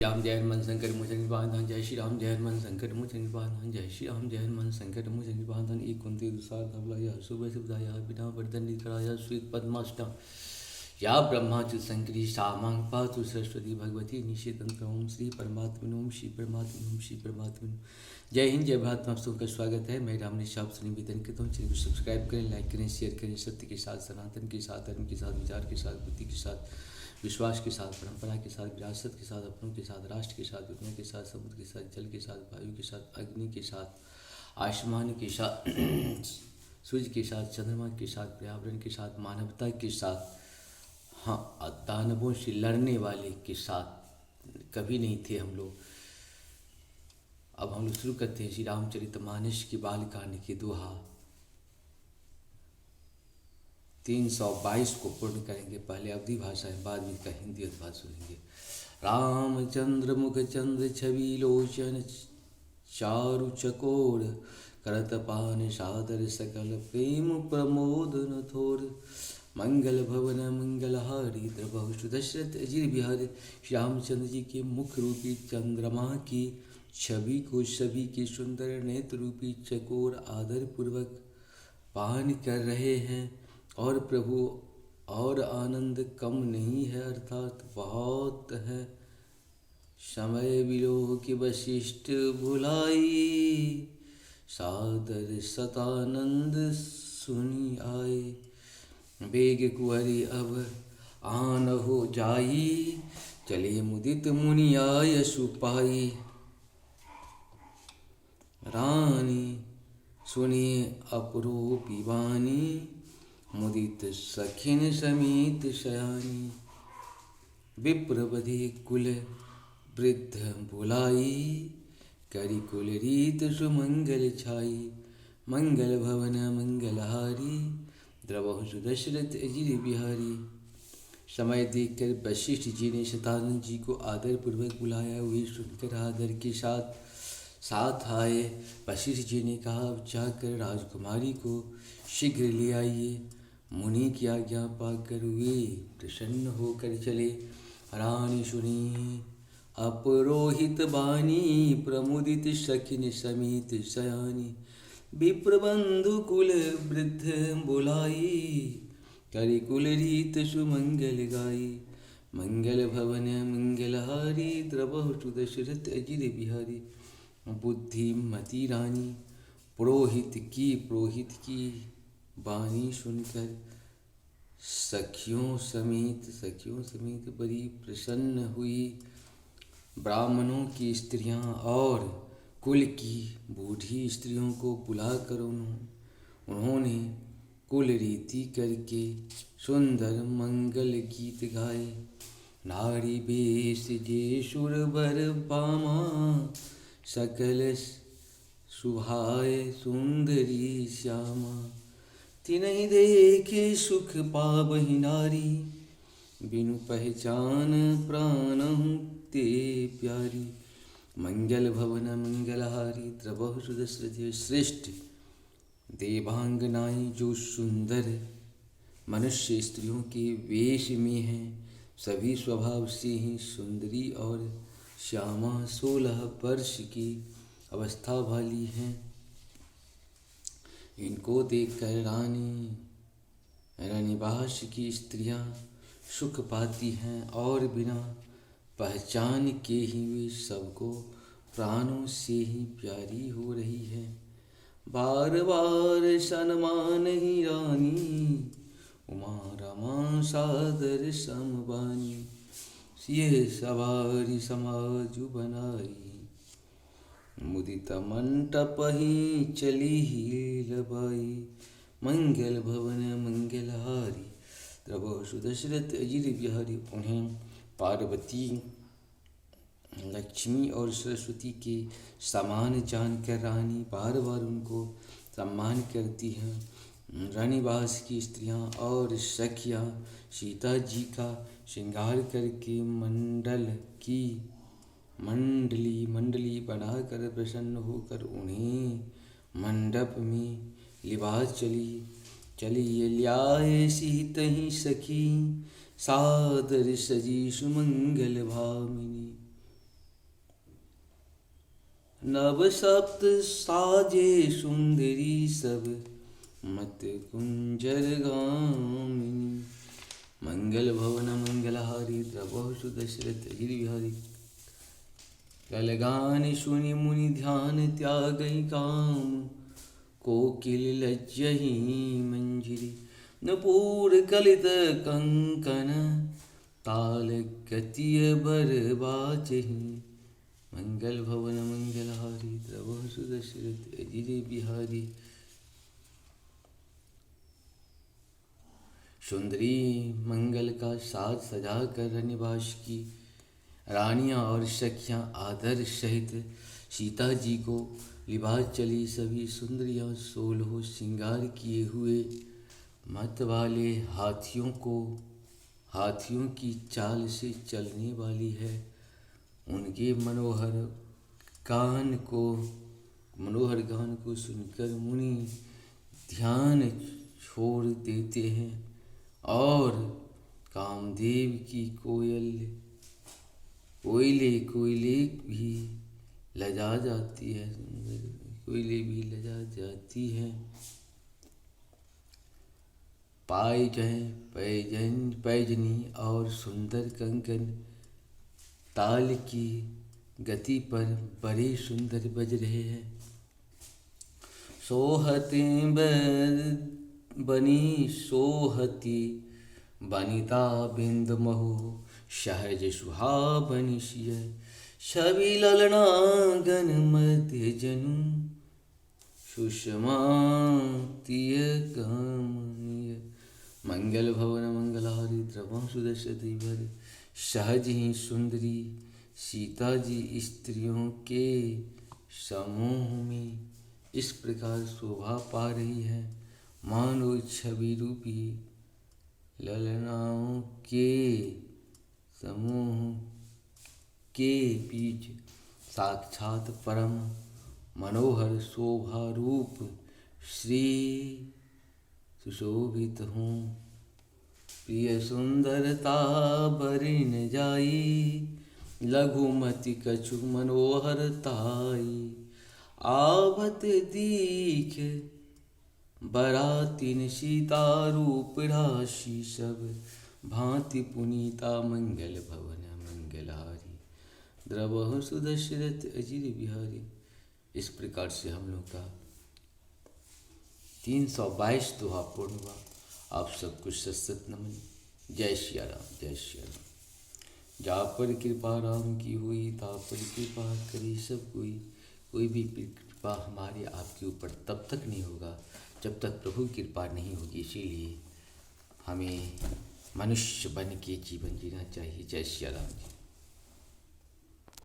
राम जय हनुमान शंकर मोचन निपातन जय श्री राम जय हनुमान शंकर मोचन निपातन जय श्री राम जय हनुमान शंकर मोचन निपातन एक कुंती दुसार धवलाया शुभ शुभदाया बिना वर्धन निकराया श्वेत पद्माष्टम या ब्रह्मा च शंकरी सामां पातु सरस्वती भगवती निषेधंत्र ओम श्री परमात्मन ओम श्री परमात्मन ओम श्री परमात्मन। जय हिंद जय भारत में आप सबका स्वागत है। मैं राम निशाब से निवेदन करता हूँ, चैनल को सब्सक्राइब करें, लाइक करें, शेयर करें। सत्य के साथ, सनातन के साथ, धर्म के साथ, विचार के साथ, बुद्धि के साथ, विश्वास के साथ, परंपरा के साथ, विरासत के साथ, अपनों के साथ, राष्ट्र के साथ, दुनिया के साथ, समुद्र के साथ, जल के साथ, वायु के साथ, अग्नि के साथ, आसमान के साथ, सूर्य के साथ, चंद्रमा के साथ, पर्यावरण के साथ, मानवता के साथ, हाँ दानवों से लड़ने वाले के साथ कभी नहीं थे हम लोग। अब हम लोग शुरू करते हैं श्री रामचरितमानस की बालकांड की दोहा 322 को पूर्ण करेंगे। पहले अवधि भाषा है, बाद में का हिंदी अनुवाद सुनेंगे। रामचंद्र मुख चंद्र छवि लोचन चारु चकोर करत पान सादर सकल प्रेम प्रमोदन थोर मंगल भवन मंगलहारी द्रवहु सुदशरथ अजिर बिहारी। श्री रामचंद्र जी के मुख रूपी चंद्रमा की छवि को सभी के सुंदर नेत्र रूपी चकोर आदर पूर्वक पान कर रहे हैं और प्रभु और आनंद कम नहीं है, अर्थात बहुत है। समय विलोह की वशिष्ठ भुलाई सादर सतानंद सुनी आए। बेग कुंवरी अब आन हो जाई चले मुदित मुनि आय सुपाई। रानी सुनिए अपरूपी वाणी मुदित सखिन समीत शयानी। विप्रवधि कुल वृद्ध बुलाई करी कुल रीत सुमंगल छाई। मंगल भवन मंगलहारी द्रवहु सुदशरथ अजिर बिहारी। समय देखकर वशिष्ठ जी ने शतानंद जी को आदर पूर्वक बुलाया। वे सुनकर आदर के साथ आए। वशिष्ठ जी ने कहा, अब जाकर राजकुमारी को शीघ्र ले आइए। मुनि की आज्ञा पाकर वे प्रसन्न होकर चले। रानी सुनी अपरोहित बानी प्रमुदित सखिन समीत शयानी। विप्रबंधु कुल वृद्ध बुलाई करि कुल रीत सुमंगल गाई। मंगल भवन मंगलहारी द्रवहु सुदशरथ अजिर बिहारी। बुद्धिमती रानी पुरोहित की वाणी सुनकर सखियों समेत बड़ी प्रसन्न हुई। ब्राह्मणों की स्त्रियां और कुल की बूढ़ी स्त्रियों को बुलाकर उन्होंने कुल रीति करके सुंदर मंगल गीत गाए। नारी बेश जे सुर बर पामा सकल सुहाय सुंदरी श्यामा। तिनहि देखे सुख पावहि नारी बिनु पहचान प्राणहु ते प्यारी। मंगल भवन मंगलहारी द्रवहु सुदशरथ। श्रेष्ठ देवांगनाएं जो सुंदर मनुष्य स्त्रियों के वेश में हैं, सभी स्वभाव से ही सुंदरी और श्यामा 16 वर्ष की अवस्था वाली हैं। इनको देखकर रानीवास की स्त्रियां सुख पाती हैं और बिना पहचान के ही वे सबको प्राणों से ही प्यारी हो रही है। बार बार सन्मान ही रानी उमा रमा सादर समबानी। ये सवारी समाज बनाई मुदित मंटप ही चली ही लबाई। मंगल भवन मंगलहारी द्रवहु सुदशरथ अजिर बिहारी। उन्हें पार्वती लक्ष्मी और सरस्वती के समान जानकर रानी बार बार उनको सम्मान करती हैं। रानीवास की स्त्रियां और सखियां सीता जी का श्रृंगार करके मंडली बनाकर प्रसन्न होकर उन्हें मंडप में लिबास चली ल्याए। सीतहि सखी सादर सजी सुमंगल भामिनी। नव सप्त साजे सुंदरी सब, मत कुंजर गामिनी। मंगल भवन मंगलहारी, द्रवहु सुदशरथ अजिर बिहारी। कलगान सुनि मुनि ध्यान त्यागई काम, कोकिल लज्जहि मंजिरी। नूपुर कलित कंकन, ताल गतिय बर बाचहि। मंगल भवन मंगलहारी, द्रवहु सुदशरथ अजिर बिहारी। सुंदरी मंगल का साज सजा कर रनिवास की, रानियां और सखियां आदर सहित सीता जी को लिबास चली। सभी सुंदरियां सोलह श्रृंगार किए हुए मत वाले हाथियों की चाल से चलने वाली है। उनके मनोहर गान को सुनकर मुनि ध्यान छोड़ देते हैं और कामदेव की कोयले भी लजा जाती है। कोयले भी लजा जाती है। पैजनी और सुंदर कंकन ताल की गति पर बड़े सुंदर बज रहे हैं। सोहती बनिता बिंद महु, सहज सुहावनि सिय। छवि ललना गन मध्य जनु, सुषमा तिय कमनीय। मंगल भवन मंगलहारी, द्रवहु सुदशरथ बिहारी। सहज ही सुंदरी सीता जी स्त्रियों के समूह में इस प्रकार शोभा पा रही है, मानो छवि रूपी ललनाओं के समूह के बीच साक्षात परम मनोहर शोभा रूप श्री सुशोभित हूँ। प्रिय सुंदरता बरी न जाई, लघुमति कछु मनोहर ताई। आवत दीख बरातिन सीता, रूप राशि सब भांति पुनीता। मंगल भवन मंगलहारी, द्रवहु सुदशरथ अजिर बिहारी। इस प्रकार से हम लोग का 322 दोहा पूर्ण हुआ। आप सबको सत नमन। जय सिया राम, जय सिया राम। जा पर कृपा राम की हुई, ता पर कृपा करी सब कोई। कोई भी कृपा हमारे आपके ऊपर तब तक नहीं होगा जब तक प्रभु की कृपा नहीं होगी। इसीलिए हमें मनुष्य बन के जीवन जीना चाहिए। जय सिया राम जी।